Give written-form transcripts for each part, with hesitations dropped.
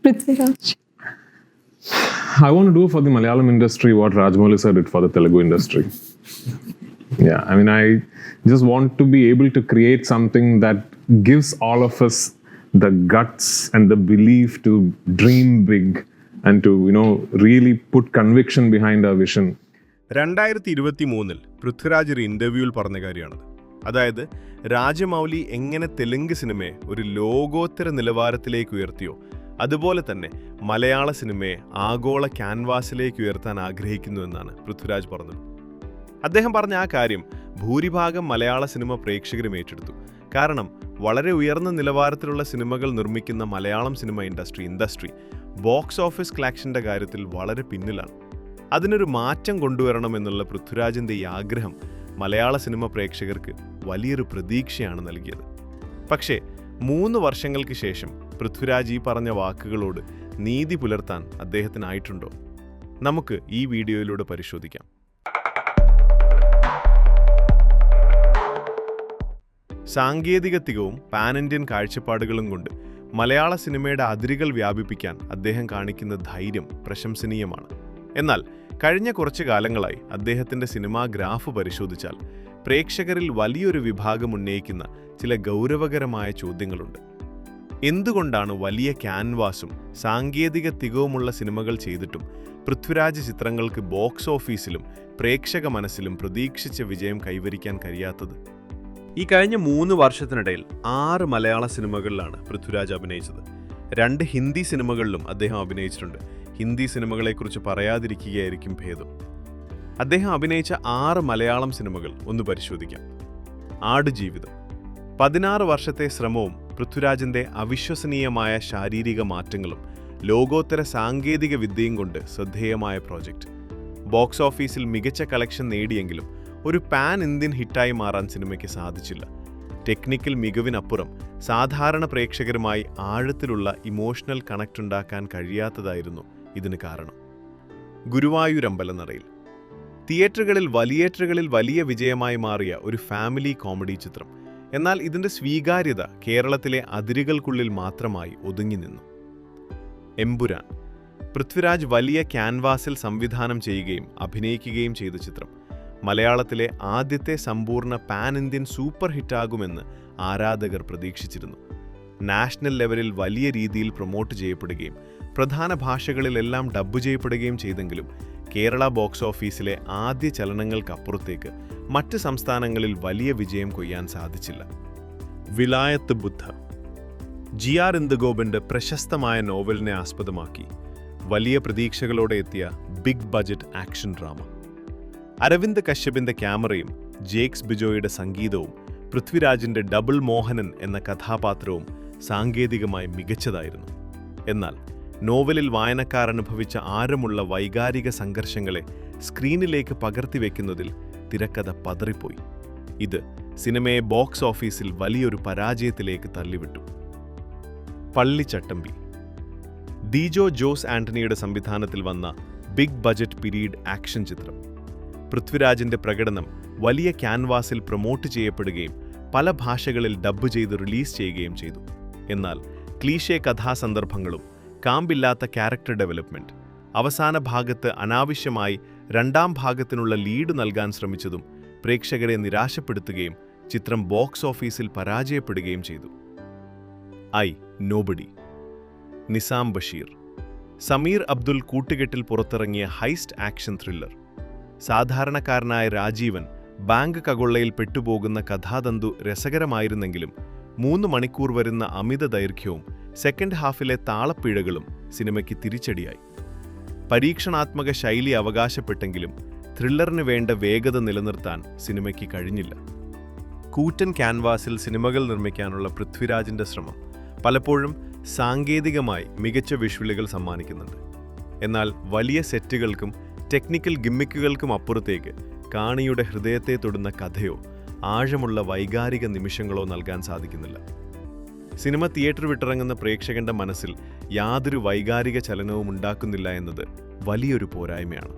Prithviraj. I want to do for the Malayalam industry what Rajamouli sir did for the Telugu industry. Yeah, I mean, I just want to be able to create something that gives all of us the guts and the belief to dream big and to, really put conviction behind our vision. 2023 Prithviraj ഒരു ഇന്റർവ്യൂവിൽ പറഞ്ഞ കാര്യമാണത്. അതായത് രാജമൗലി എങ്ങനെ തെലുങ്ക് സിനിമയെ ഒരു ലോകോത്തര നിലവാരത്തിലേക്ക് ഉയർത്തിയോ അതുപോലെ തന്നെ മലയാള സിനിമയെ ആഗോള ക്യാൻവാസിലേക്ക് ഉയർത്താൻ ആഗ്രഹിക്കുന്നു എന്നാണ് പൃഥ്വിരാജ് പറഞ്ഞത്. അദ്ദേഹം പറഞ്ഞ ആ കാര്യം ഭൂരിഭാഗം മലയാള സിനിമ പ്രേക്ഷകരും ഏറ്റെടുത്തു. കാരണം വളരെ ഉയർന്ന നിലവാരത്തിലുള്ള സിനിമകൾ നിർമ്മിക്കുന്ന Malayalam cinema industry box office കളക്ഷന്റെ കാര്യത്തിൽ വളരെ പിന്നിലാണ്. അതിനൊരു മാറ്റം കൊണ്ടുവരണമെന്നുള്ള പൃഥ്വിരാജിന്റെ ഈ ആഗ്രഹം മലയാള സിനിമ പ്രേക്ഷകർക്ക് വലിയൊരു പ്രതീക്ഷയാണ് നൽകിയത്. പക്ഷേ 3 വർഷങ്ങൾക്ക് ശേഷം പൃഥ്വിരാജ് ഈ പറഞ്ഞ വാക്കുകളോട് നീതി പുലർത്താൻ അദ്ദേഹത്തിനായിട്ടുണ്ടോ? നമുക്ക് ഈ വീഡിയോയിലൂടെ പരിശോധിക്കാം. സാങ്കേതിക തികവും പാൻ ഇന്ത്യൻ കാഴ്ചപ്പാടുകളും കൊണ്ട് മലയാള സിനിമയുടെ അതിരുകൾ വ്യാപിപ്പിക്കാൻ അദ്ദേഹം കാണിക്കുന്ന ധൈര്യം പ്രശംസനീയമാണ്. എന്നാൽ കഴിഞ്ഞ കുറച്ചു കാലങ്ങളായി അദ്ദേഹത്തിന്റെ സിനിമാ ഗ്രാഫ് പരിശോധിച്ചാൽ പ്രേക്ഷകരിൽ വലിയൊരു വിഭാഗം ഉന്നയിക്കുന്ന ചില ഗൗരവകരമായ ചോദ്യങ്ങളുണ്ട്. എന്തുകൊണ്ടാണ് വലിയ ക്യാൻവാസും സാങ്കേതിക തികവുമുള്ള സിനിമകൾ ചെയ്തിട്ടും പൃഥ്വിരാജ് ചിത്രങ്ങൾക്ക് ബോക്സ് ഓഫീസിലും പ്രേക്ഷക മനസ്സിലും പ്രതീക്ഷിച്ച വിജയം കൈവരിക്കാൻ കഴിയാത്തത്? ഈ കഴിഞ്ഞ 3 വർഷത്തിനിടയിൽ 6 മലയാള സിനിമകളിലാണ് പൃഥ്വിരാജ് അഭിനയിച്ചത്. 2 ഹിന്ദി സിനിമകളിലും അദ്ദേഹം അഭിനയിച്ചിട്ടുണ്ട്. ഹിന്ദി സിനിമകളെക്കുറിച്ച് പറയാതിരിക്കുകയായിരിക്കും ഭേദം. അദ്ദേഹം അഭിനയിച്ച 6 മലയാളം സിനിമകൾ ഒന്ന് പരിശോധിക്കാം. ആടുജീവിതം 16 വർഷത്തെ ശ്രമവും പൃഥ്വിരാജിന്റെ അവിശ്വസനീയമായ ശാരീരിക മാറ്റങ്ങളും ലോകോത്തര സാങ്കേതിക വിദ്യയും കൊണ്ട് ശ്രദ്ധേയമായ പ്രോജക്റ്റ്. ബോക്സ് ഓഫീസിൽ മികച്ച കളക്ഷൻ നേടിയെങ്കിലും ഒരു പാൻ ഇന്ത്യൻ ഹിറ്റായി മാറാൻ സിനിമയ്ക്ക് സാധിച്ചില്ല. ടെക്നിക്കൽ മികവിനപ്പുറം സാധാരണ പ്രേക്ഷകരുമായി ആഴത്തിലുള്ള ഇമോഷണൽ കണക്ട് ഉണ്ടാക്കാൻ കഴിയാത്തതായിരുന്നു ഇതിന് കാരണം. ഗുരുവായൂരമ്പലനടയിൽ തിയേറ്ററുകളിൽ വലിയ വിജയമായി മാറിയ ഒരു ഫാമിലി കോമഡി ചിത്രം. എന്നാൽ ഇതിന്റെ സ്വീകാര്യത കേരളത്തിലെ അതിരുകൾക്കുള്ളിൽ മാത്രമായി ഒതുങ്ങി നിന്നു. എമ്പുരാൻ പൃഥ്വിരാജ് വലിയ ക്യാൻവാസിൽ സംവിധാനം ചെയ്യുകയും അഭിനയിക്കുകയും ചെയ്ത ചിത്രം. മലയാളത്തിലെ ആദ്യത്തെ സമ്പൂർണ്ണ പാൻ ഇന്ത്യൻ സൂപ്പർ ഹിറ്റാകുമെന്ന് ആരാധകർ പ്രതീക്ഷിച്ചിരുന്നു. നാഷണൽ ലെവലിൽ വലിയ രീതിയിൽ പ്രൊമോട്ട് ചെയ്യപ്പെടുകയും പ്രധാന ഭാഷകളിലെല്ലാം ഡബ്ബ് ചെയ്യപ്പെടുകയും ചെയ്തെങ്കിലും കേരള ബോക്സ് ഓഫീസിലെ ആദ്യ ചലനങ്ങൾക്കപ്പുറത്തേക്ക് മറ്റ് സംസ്ഥാനങ്ങളിൽ വലിയ വിജയം കൊയ്യാൻ സാധിച്ചില്ല. വിലായത്ത് ബുദ്ധ GR ഇന്ദുഗോപന്റെ പ്രശസ്തമായ നോവലിനെ ആസ്പദമാക്കി വലിയ പ്രതീക്ഷകളോടെ എത്തിയ big budget action drama. Aravind കശ്യപിന്റെ ക്യാമറയും ജേക്സ് ബിജോയുടെ സംഗീതവും പൃഥ്വിരാജിന്റെ ഡബിൾ മോഹനൻ എന്ന കഥാപാത്രവും സാങ്കേതികമായി മികച്ചതായിരുന്നു. എന്നാൽ നോവലിൽ വായനക്കാർ അനുഭവിച്ച ആഴമുള്ള വൈകാരിക സംഘർഷങ്ങളെ സ്ക്രീനിലേക്ക് പകർത്തിവെക്കുന്നതിൽ തിരക്കഥ പതറിപ്പോയി. ഇത് സിനിമയെ ബോക്സ് ഓഫീസിൽ വലിയൊരു പരാജയത്തിലേക്ക് തള്ളിവിട്ടു. പള്ളിച്ചട്ടമ്പി ഡിജോ ജോസ് ആന്റണിയുടെ സംവിധാനത്തിൽ വന്ന ബിഗ് ബജറ്റ് പീരീഡ് ആക്ഷൻ ചിത്രം. പൃഥ്വിരാജിന്റെ പ്രകടനം വലിയ ക്യാൻവാസിൽ പ്രൊമോട്ട് ചെയ്യപ്പെടുകയും പല ഭാഷകളിൽ ഡബ്ബ് ചെയ്ത് റിലീസ് ചെയ്യുകയും ചെയ്തു. എന്നാൽ ക്ലീഷേ കഥാസന്ദർഭങ്ങളും കാമ്പില്ലാത്ത ക്യാരക്ടർ ഡെവലപ്മെന്റ്, അവസാന ഭാഗത്ത് അനാവശ്യമായി 2ാം ഭാഗത്തിനുള്ള ലീഡ് നൽകാൻ ശ്രമിച്ചതും പ്രേക്ഷകരെ നിരാശപ്പെടുത്തുകയും ചിത്രം ബോക്സ് ഓഫീസിൽ പരാജയപ്പെടുകയും ചെയ്തു. നോബഡി നിസാം ബഷീർ സമീർ അബ്ദുൽ കൂട്ടുകെട്ടിൽ പുറത്തിറങ്ങിയ ഹൈസ്റ്റ് ആക്ഷൻ ത്രില്ലർ. സാധാരണക്കാരനായ രാജീവൻ ബാങ്ക് കകൊള്ളയിൽ പെട്ടുപോകുന്ന കഥാതന്തു രസകരമായിരുന്നെങ്കിലും 3 മണിക്കൂർ വരുന്ന അമിത ദൈർഘ്യവും സെക്കൻഡ് ഹാഫിലെ താളപ്പിഴകളും സിനിമയ്ക്ക് തിരിച്ചടിയായി. പരീക്ഷണാത്മക ശൈലി അവകാശപ്പെട്ടെങ്കിലും ത്രില്ലറിന് വേണ്ട വേഗത നിലനിർത്താൻ സിനിമയ്ക്ക് കഴിഞ്ഞില്ല. കൂറ്റൻ ക്യാൻവാസിൽ സിനിമകൾ നിർമ്മിക്കാനുള്ള പൃഥ്വിരാജിന്റെ ശ്രമം പലപ്പോഴും സാങ്കേതികമായി മികച്ച വിഷ്വലുകൾ സമ്മാനിക്കുന്നുണ്ട്. എന്നാൽ വലിയ സെറ്റുകൾക്കും ടെക്നിക്കൽ ഗിമ്മിക്കുകൾക്കും അപ്പുറത്തേക്ക് കാണിയുടെ ഹൃദയത്തെ തൊടുന്ന കഥയോ ആഴമുള്ള വൈകാരിക നിമിഷങ്ങളോ നൽകാൻ സാധിക്കുന്നില്ല. സിനിമ തിയേറ്റർ വിട്ടിറങ്ങുന്ന പ്രേക്ഷകന്റെ മനസ്സിൽ യാതൊരു വൈകാരിക ചലനവും ഉണ്ടാക്കുന്നില്ല എന്നത് വലിയൊരു പോരായ്മയാണ്.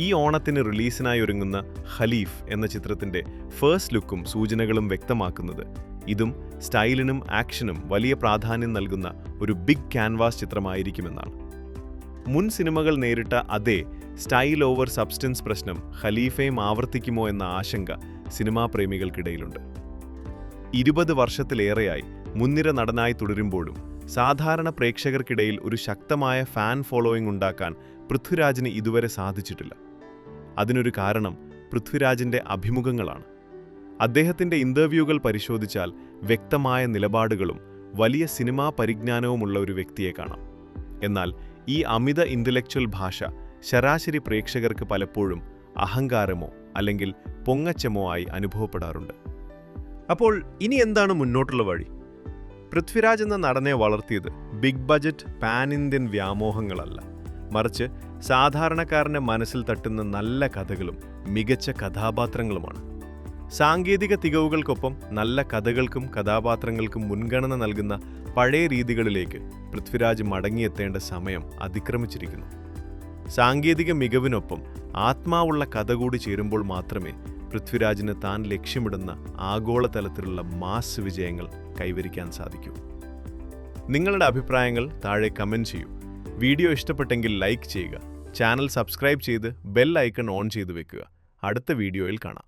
ഈ ഓണത്തിന് റിലീസിനായി ഒരുങ്ങുന്ന ഖലീഫ് എന്ന ചിത്രത്തിന്റെ ഫസ്റ്റ് ലുക്കും സൂചനകളും വ്യക്തമാക്കുന്നത് ഇതും സ്റ്റൈലിനും ആക്ഷനും വലിയ പ്രാധാന്യം നൽകുന്ന ഒരു ബിഗ് ക്യാൻവാസ് ചിത്രമായിരിക്കുമെന്നാണ്. മുൻ സിനിമകൾ നേരിട്ട അതേ സ്റ്റൈൽ ഓവർ സബ്സ്റ്റൻസ് പ്രശ്നം ഖലീഫയും ആവർത്തിക്കുമോ എന്ന ആശങ്ക സിനിമാ പ്രേമികൾക്കിടയിലുണ്ട്. 20 വർഷത്തിലേറെയായി മുൻനിര നടനായി തുടരുമ്പോഴും സാധാരണ പ്രേക്ഷകർക്കിടയിൽ ഒരു ശക്തമായ ഫാൻ ഫോളോയിങ് ഉണ്ടാക്കാൻ പൃഥ്വിരാജിന് ഇതുവരെ സാധിച്ചിട്ടില്ല. അതിനൊരു കാരണം പൃഥ്വിരാജിൻ്റെ അഭിമുഖങ്ങളാണ്. അദ്ദേഹത്തിൻ്റെ ഇൻ്റർവ്യൂകൾ പരിശോധിച്ചാൽ വ്യക്തമായ നിലപാടുകളും വലിയ സിനിമാ പരിജ്ഞാനവുമുള്ള ഒരു വ്യക്തിയെ കാണാം. എന്നാൽ ഈ അമിത ഇൻ്റലക്ച്വൽ ഭാഷ ശരാശരി പ്രേക്ഷകർക്ക് പലപ്പോഴും അഹങ്കാരമോ അല്ലെങ്കിൽ പൊങ്ങച്ചമോ ആയി അനുഭവപ്പെടാറുണ്ട്. അപ്പോൾ ഇനി എന്താണ് മുന്നോട്ടുള്ള വഴി? പൃഥ്വിരാജ് എന്ന നടനെ വളർത്തിയത് ബിഗ് ബജറ്റ് പാൻ ഇന്ത്യൻ വ്യാമോഹങ്ങളല്ല, മറിച്ച് സാധാരണക്കാരൻ്റെ മനസ്സിൽ തട്ടുന്ന നല്ല കഥകളും മികച്ച കഥാപാത്രങ്ങളുമാണ്. സാങ്കേതിക തികവുകൾക്കൊപ്പം നല്ല കഥകൾക്കും കഥാപാത്രങ്ങൾക്കും മുൻഗണന നൽകുന്ന പഴയ രീതികളിലേക്ക് പൃഥ്വിരാജ് മടങ്ങിയെത്തേണ്ട സമയം അതിക്രമിച്ചിരിക്കുന്നു. സാങ്കേതിക മികവിനൊപ്പം ആത്മാവുള്ള കഥ കൂടി ചേരുമ്പോൾ മാത്രമേ പൃഥ്വിരാജിന് താൻ ലക്ഷ്യമിടുന്ന ആഗോളതലത്തിലുള്ള മാസ് വിജയങ്ങൾ കൈവരിക്കാൻ സാധിക്കൂ. നിങ്ങളുടെ അഭിപ്രായങ്ങൾ താഴെ കമൻറ്റ് ചെയ്യൂ. വീഡിയോ ഇഷ്ടപ്പെട്ടെങ്കിൽ ലൈക്ക് ചെയ്യുക. ചാനൽ സബ്സ്ക്രൈബ് ചെയ്ത് ബെൽ ഐക്കൺ ഓൺ ചെയ്തു വെക്കുക. അടുത്ത വീഡിയോയിൽ കാണാം.